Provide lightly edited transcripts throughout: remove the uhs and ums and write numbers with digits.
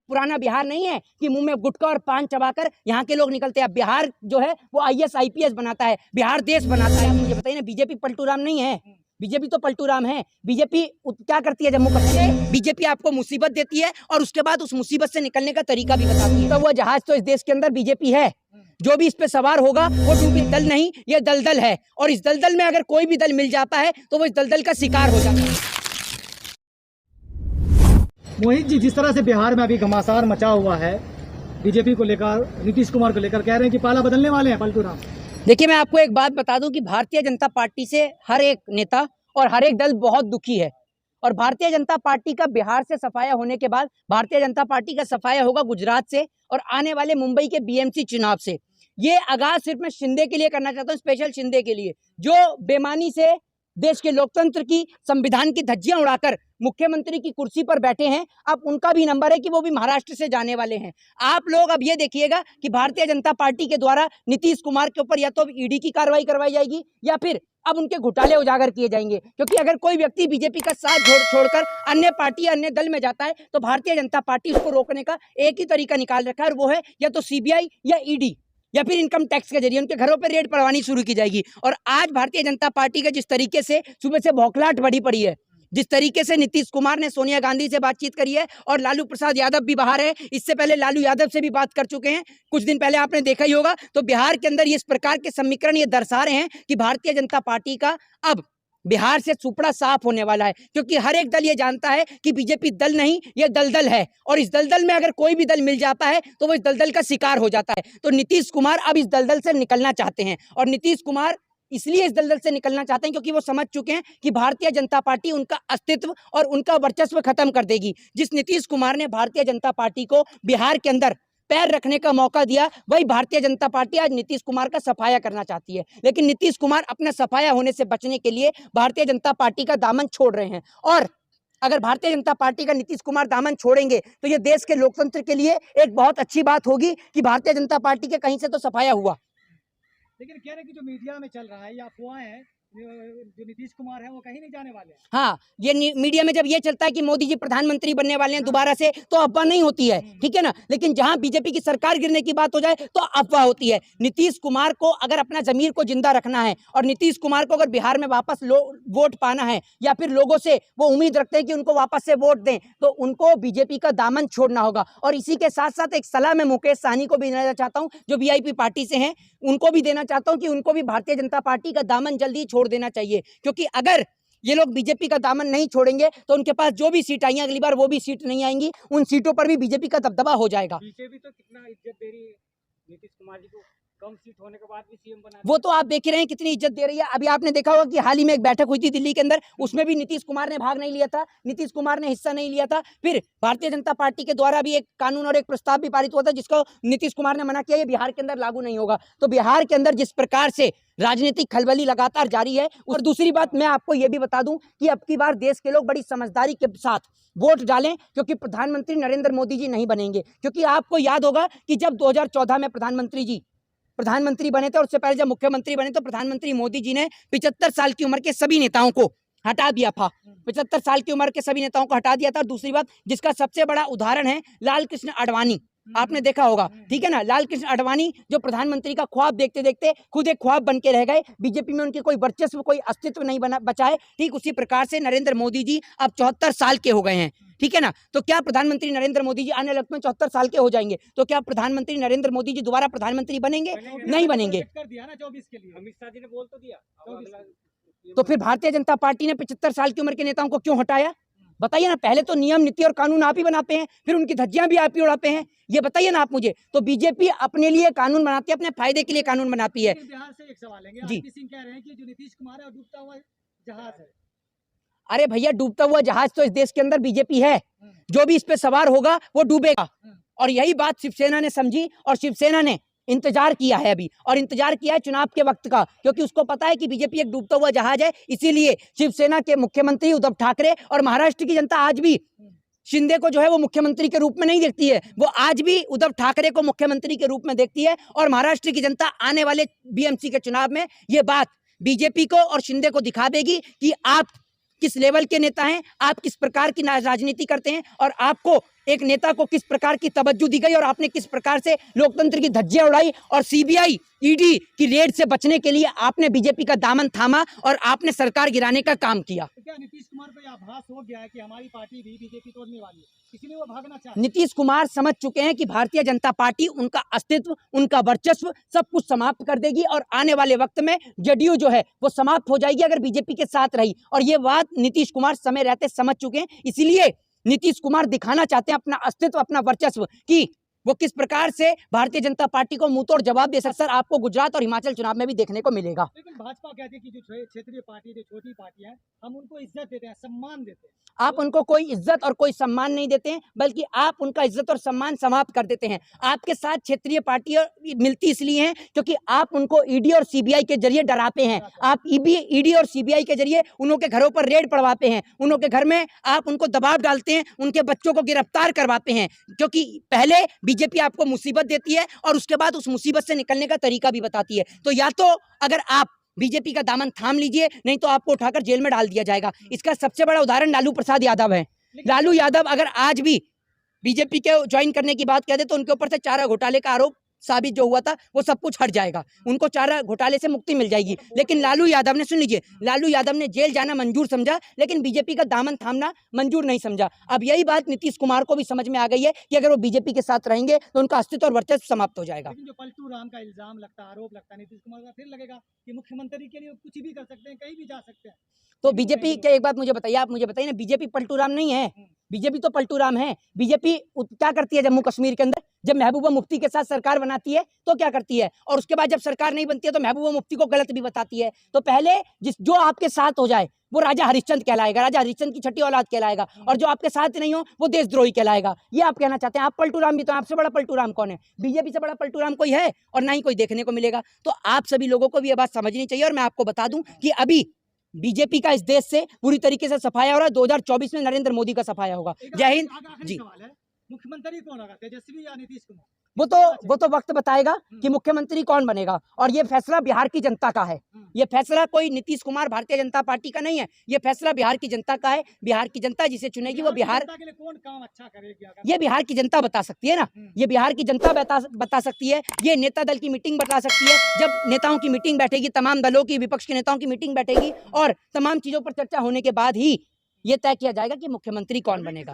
पुराना बिहार नहीं है कि मुंह में गुटखा और पान चबाकर यहाँ के लोग निकलते हैं। बिहार जो है वो आईएएस आईपीएस बनाता है, बिहार देश बनाता है। मुझे बताइए ना, बीजेपी पलटू राम नहीं है, बीजेपी तो पलटू राम है। बीजेपी क्या करती है, जम्मू कश्मीर बीजेपी आपको मुसीबत देती है और उसके बाद उस मुसीबत से निकलने का तरीका भी बताती है। तो वो जहाज तो इस देश के अंदर बीजेपी है, जो भी इस पे सवार होगा वो डूबी दल नहीं, ये दलदल है। और इस दलदल में अगर कोई भी दल मिल जाता है तो वो इस दलदल का शिकार हो जाता है। मोहित जी, जिस तरह से बिहार में अभी घमासान मचा हुआ है बीजेपी को लेकर, नीतीश कुमार को लेकर, कह रहे हैं कि पाला बदलने वाले हैं पलटू राम। देखिए, मैं आपको एक बात बता दूं कि भारतीय जनता पार्टी से हर एक नेता और हर एक दल बहुत दुखी है। और भारतीय जनता पार्टी का बिहार से सफाया होने के बाद भारतीय जनता पार्टी का सफाया होगा गुजरात से और आने वाले मुंबई के बीएमसी चुनाव से। ये आगाज सिर्फ मैं शिंदे के लिए करना चाहता हूँ, स्पेशल शिंदे के लिए, जो बेमानी से देश के लोकतंत्र की, संविधान की धज्जियां उड़ाकर मुख्यमंत्री की कुर्सी पर बैठे हैं। अब उनका भी नंबर है कि वो भी महाराष्ट्र से जाने वाले हैं। आप लोग अब ये देखिएगा कि भारतीय जनता पार्टी के द्वारा नीतीश कुमार के ऊपर या तो ईडी की कार्रवाई करवाई जाएगी या फिर अब उनके घोटाले उजागर किए जाएंगे। क्योंकि अगर कोई व्यक्ति बीजेपी का साथ छोड़कर अन्य पार्टी, अन्य दल में जाता है तो भारतीय जनता पार्टी उसको रोकने का एक ही तरीका निकाल रखा है, और वो है या तो सीबीआई या ईडी या फिर इनकम टैक्स के जरिए उनके घरों पर रेड पड़वानी शुरू की जाएगी। और आज भारतीय जनता पार्टी का जिस तरीके से सुबह से बौखलाहट बढ़ी पड़ी है, जिस तरीके से नीतीश कुमार ने सोनिया गांधी से बातचीत करी है और लालू प्रसाद यादव भी बाहर है, इससे पहले लालू यादव से भी बात कर चुके हैं, कुछ दिन पहले आपने देखा ही होगा। तो बिहार के अंदर इस प्रकार के समीकरण ये दर्शा रहे हैं कि भारतीय जनता पार्टी का अब बिहार से सुपड़ा साफ होने वाला है। क्योंकि हर एक दल ये जानता है कि बीजेपी दल नहीं, ये दलदल है, और इस दलदल में अगर कोई भी दल मिल जाता है तो वो इस दलदल का शिकार हो जाता है। तो नीतीश कुमार अब इस दलदल से निकलना चाहते हैं, और नीतीश कुमार इसलिए इस दलदल से निकलना चाहते हैं क्योंकि वो समझ चुके हैं कि भारतीय जनता पार्टी उनका अस्तित्व और उनका वर्चस्व खत्म कर देगी। जिस नीतीश कुमार ने भारतीय जनता पार्टी को बिहार के अंदर पैर रखने का मौका दिया, वही भारतीय जनता पार्टी आज नीतीश कुमार का सफाया करना चाहती है। लेकिन नीतीश कुमार अपने सफाया होने से बचने के लिए भारतीय जनता पार्टी का दामन छोड़ रहे हैं। और अगर भारतीय जनता पार्टी का नीतीश कुमार दामन छोड़ेंगे तो ये देश के लोकतंत्र के लिए एक बहुत अच्छी बात होगी कि भारतीय जनता पार्टी के कहीं से तो सफाया हुआ। लेकिन कह रहे हैं कि जो मीडिया में चल रहा है या अफवाहें हैं, जो नीतीश कुमार है वो कहीं नहीं जाने वाले हैं। हाँ, ये मीडिया में जब ये चलता है कि मोदी जी प्रधानमंत्री बनने वाले हैं दोबारा से, तो अफवाह नहीं होती है, ठीक है ना। लेकिन जहां बीजेपी की सरकार गिरने की बात हो जाए तो अफवाह होती है। नीतीश कुमार को अगर अपना जमीर को जिंदा रखना है और नीतीश कुमार को अगर बिहार में वापस वोट पाना है या फिर लोगों से वो उम्मीद रखते हैं कि उनको वापस से वोट दें, तो उनको बीजेपी का दामन छोड़ना होगा। और इसी के साथ साथ एक सलाह मैं मुकेश सहनी को भी देना चाहता हूँ, जो वीआईपी पार्टी से हैं, उनको भी देना चाहता हूँ कि उनको भी भारतीय जनता पार्टी का दामन जल्दी छोड़ देना चाहिए। क्योंकि अगर ये लोग बीजेपी का दामन नहीं छोड़ेंगे तो उनके पास जो भी सीट आई अगली बार वो भी सीट नहीं आएंगी, उन सीटों पर भी बीजेपी का दबदबा हो जाएगा। बीजेपी तो कितना इज्जत दे रही है नीतीश कुमार जी को, कम सीट होने के बाद भी सीएम बना, वो तो आप देख ही रहे हैं कितनी इज्जत दे रही है। अभी आपने देखा होगा कि हाल ही में एक बैठक हुई थी दिल्ली के अंदर, उसमें भी नीतीश कुमार ने भाग नहीं लिया था, नीतीश कुमार ने हिस्सा नहीं लिया था। फिर भारतीय जनता पार्टी के द्वारा भी एक कानून और एक प्रस्ताव भी पारित हुआ था जिसको नीतीश कुमार ने मना किया, ये बिहार के अंदर लागू नहीं होगा। तो बिहार के अंदर जिस प्रकार से राजनीतिक खलबली लगातार जारी है। और दूसरी बात मैं आपको ये भी बता दूं कि अब की बार देश के लोग बड़ी समझदारी के साथ वोट डालें, क्योंकि प्रधानमंत्री नरेंद्र मोदी जी नहीं बनेंगे। क्योंकि आपको याद होगा कि जब 2014 में प्रधानमंत्री बने थे और उससे पहले जब मुख्यमंत्री बने तो प्रधानमंत्री मोदी जी ने 75 साल की उम्र के सभी नेताओं को हटा दिया था। 75 साल की उम्र के सभी नेताओं को हटा दिया था। और दूसरी बात, जिसका सबसे बड़ा उदाहरण है लाल कृष्ण आडवाणी, आपने देखा होगा, ठीक है ना। लाल कृष्ण आडवाणी जो प्रधानमंत्री का ख्वाब देखते देखते खुद एक ख्वाब बन के रह गए, बीजेपी में उनके कोई वर्चस्व, कोई अस्तित्व नहीं बचा है। ठीक उसी प्रकार से नरेंद्र मोदी जी अब 74 साल के हो गए हैं, ठीक है ना। तो क्या प्रधानमंत्री नरेंद्र मोदी जी आने वक्त में 74 साल के हो जाएंगे, तो क्या प्रधानमंत्री नरेंद्र मोदी जी दोबारा प्रधानमंत्री बनेंगे? नहीं बनेंगे। कर दिया ना 24 के लिए, अमित शाह जी ने बोल तो दिया। तो फिर भारतीय जनता पार्टी ने 75 साल की उम्र के नेताओं को क्यों हटाया? बताइए ना। पहले तो नियम, नीति और कानून आप ही बनाते हैं, फिर उनकी धज्जियां भी आप ही उड़ाते हैं। ये बताइए ना आप मुझे। तो बीजेपी अपने लिए कानून बनाती है, अपने फायदे के लिए कानून बनाती है। बिहार से एक सवाल है, जी, सिंह कह रहे हैं कि जो नीतीश कुमार है डूबता हुआ जहाज है। अरे भैया, डूबता हुआ जहाज तो इस देश के अंदर बीजेपी है, जो भी इस पे सवार होगा वो डूबेगा। और यही बात शिवसेना ने समझी और शिवसेना ने इंतजार किया है अभी, और इंतजार किया है चुनाव के वक्त का, क्योंकि उसको पता है कि बीजेपी एक डूबता हुआ जहाज है। इसीलिए शिवसेना के मुख्यमंत्री उद्धव ठाकरे और महाराष्ट्र की जनता आज भी शिंदे को जो है वो मुख्यमंत्री के रूप में नहीं देखती है, वो आज भी उद्धव ठाकरे को मुख्यमंत्री के रूप में देखती है। और महाराष्ट्र की जनता आने वाले बीएमसी के चुनाव में ये बात बीजेपी को और शिंदे को दिखा देगी कि आप किस लेवल के नेता हैं, आप किस प्रकार की राजनीति करते हैं, और आपको एक नेता को किस प्रकार की तवज्जो दी गई और आपने किस प्रकार से लोकतंत्र की धज्जियां उड़ाई और सीबीआई ईडी की रेड से बचने के लिए आपने बीजेपी का दामन थामा और आपने सरकार गिराने का काम किया। तो क्या नीतीश कुमार को यह आभास हो गया है कि हमारी पार्टी भी बीजेपी तोड़ने वाली है, इसलिए वो भागना चाहते हैं? नीतीश कुमार समझ चुके हैं कि भारतीय जनता पार्टी उनका अस्तित्व, उनका वर्चस्व सब कुछ समाप्त कर देगी और आने वाले वक्त में जेडीयू जो है वो समाप्त हो जाएगी अगर बीजेपी के साथ रही। और ये बात नीतीश कुमार समय रहते समझ चुके हैं, इसलिए नीतीश कुमार दिखाना चाहते हैं अपना अस्तित्व, अपना वर्चस्व कि वो किस प्रकार से भारतीय जनता पार्टी को मुंहतोड़ जवाब दे सकते। सर, आपको गुजरात और हिमाचल चुनाव में भी देखने को मिलेगा। लेकिन भाजपा कहती है कि जो क्षेत्रीय पार्टी, जो छोटी पार्टियां हैं, हम उनको इज्जत देते हैं, सम्मान देते हैं। आप उनको कोई इज्जत और कोई सम्मान नहीं देते हैं, बल्कि आप उनका इज्जत और सम्मान समाप्त कर देते हैं। आपके साथ क्षेत्रीय पार्टियां मिलती इसलिए हैं क्योंकि आप उनको ईडी और सीबीआई के जरिए डराते हैं। आप ईडी और सीबीआई के जरिए उन्हों के घरों पर रेड पड़वाते हैं, उन्हों के घर में आप उनको दबाव डालते हैं, उनके बच्चों को गिरफ्तार करवाते हैं, क्योंकि पहले बीजेपी आपको मुसीबत देती है और उसके बाद उस मुसीबत से निकलने का तरीका भी बताती है। तो या तो अगर आप बीजेपी का दामन थाम लीजिए, नहीं तो आपको उठाकर जेल में डाल दिया जाएगा। इसका सबसे बड़ा उदाहरण लालू प्रसाद यादव है। लालू यादव अगर आज भी बीजेपी के ज्वाइन करने की बात कहते तो उनके ऊपर से चारा घोटाले का आरोप साबित जो हुआ था वो सब कुछ हट जाएगा, उनको चारा घोटाले से मुक्ति मिल जाएगी। लेकिन लालू यादव ने, सुन लीजिए, लालू यादव ने जेल जाना मंजूर समझा लेकिन बीजेपी का दामन थामना मंजूर नहीं समझा। अब यही बात नीतीश कुमार को भी समझ में आ गई है कि अगर वो बीजेपी के साथ रहेंगे तो उनका अस्तित्व और वर्चस्व समाप्त हो जाएगा। लेकिन जो पलटू राम का इल्जाम लगता है, आरोप लगता है नीतीश कुमार का, फिर लगेगा कि मुख्यमंत्री के लिए कुछ भी कर सकते हैं, कहीं भी जा सकते हैं। तो बीजेपी के, एक बात मुझे बताइए, आप मुझे बताइए ना, बीजेपी पलटू राम नहीं है। बीजेपी तो पलटू राम है। बीजेपी क्या करती है जम्मू कश्मीर के अंदर? जब महबूबा मुफ्ती के साथ सरकार बनाती है तो क्या करती है, और उसके बाद जब सरकार नहीं बनती है तो महबूबा मुफ्ती को गलत भी बताती है। तो पहले जो आपके साथ हो जाए वो राजा हरिश्चंद कहलाएगा, राजा हरिश्चंद की छठी औलाद कहलाएगा, और जो आपके साथ नहीं हो वो देशद्रोही कहलाएगा। ये आप कहना चाहते हैं। आप पलटू राम भी तो, आपसे बड़ा पलटू राम कौन है? बीजेपी से बड़ा पलटू राम कोई है और ना ही कोई देखने को मिलेगा। तो आप सभी लोगों को भी ये बात समझनी चाहिए। और मैं आपको बता दूं कि अभी बीजेपी का इस देश से पूरी तरीके से सफाया हो रहा है। 2024 में नरेंद्र मोदी का सफाया होगा। जय हिंद जी। मुख्यमंत्री कौन होगा, तेजस्वी या नीतीश कुमार? वो तो वक्त बताएगा कि मुख्यमंत्री कौन बनेगा, और ये फैसला बिहार की जनता का है। ये फैसला कोई नीतीश कुमार भारतीय जनता पार्टी का नहीं है, ये फैसला बिहार की जनता का है। बिहार की जनता जिसे चुनेगी वो बिहार के लिए कौन काम अच्छा करेगी, ये बिहार की जनता बता सकती है ना। ये बिहार की जनता बता सकती है। ये नेता दल की मीटिंग बता सकती है। जब नेताओं की मीटिंग बैठेगी, तमाम दलों की, विपक्ष के नेताओं की मीटिंग बैठेगी और तमाम चीजों पर चर्चा होने के बाद ही ये तय किया जाएगा कि मुख्यमंत्री कौन बनेगा।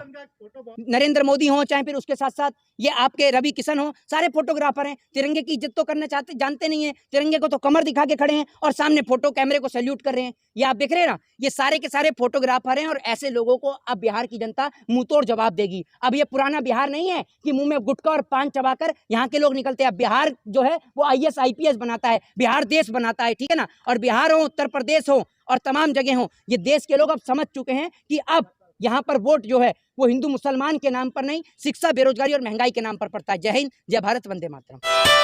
नरेंद्र मोदी हो, चाहे फिर उसके साथ साथ ये आपके रवि किशन हो, सारे फोटोग्राफर हैं। तिरंगे की इज्जत तो करना जानते नहीं है। तिरंगे को तो कमर दिखा के खड़े हैं और सामने फोटो कैमरे को सैल्यूट कर रहे हैं। ये आप देख रहे हैं ना, ये सारे के सारे फोटोग्राफर हैं। और ऐसे लोगों को अब बिहार की जनता मुंह तोड़ जवाब देगी। अब ये पुराना बिहार नहीं है कि मुंह में गुटखा और पान चबाकर यहाँ के लोग निकलते हैं। बिहार जो है वो IAS IPS बनाता है, बिहार देश बनाता है, ठीक है ना। और बिहार हो, उत्तर प्रदेश हो और तमाम जगह हो, ये देश के लोग अब समझ चुके हैं कि अब यहाँ पर वोट जो है वो हिंदू मुसलमान के नाम पर नहीं, शिक्षा, बेरोजगारी और महंगाई के नाम पर पड़ता है। जय हिंद, जय भारत, वंदे मातरम।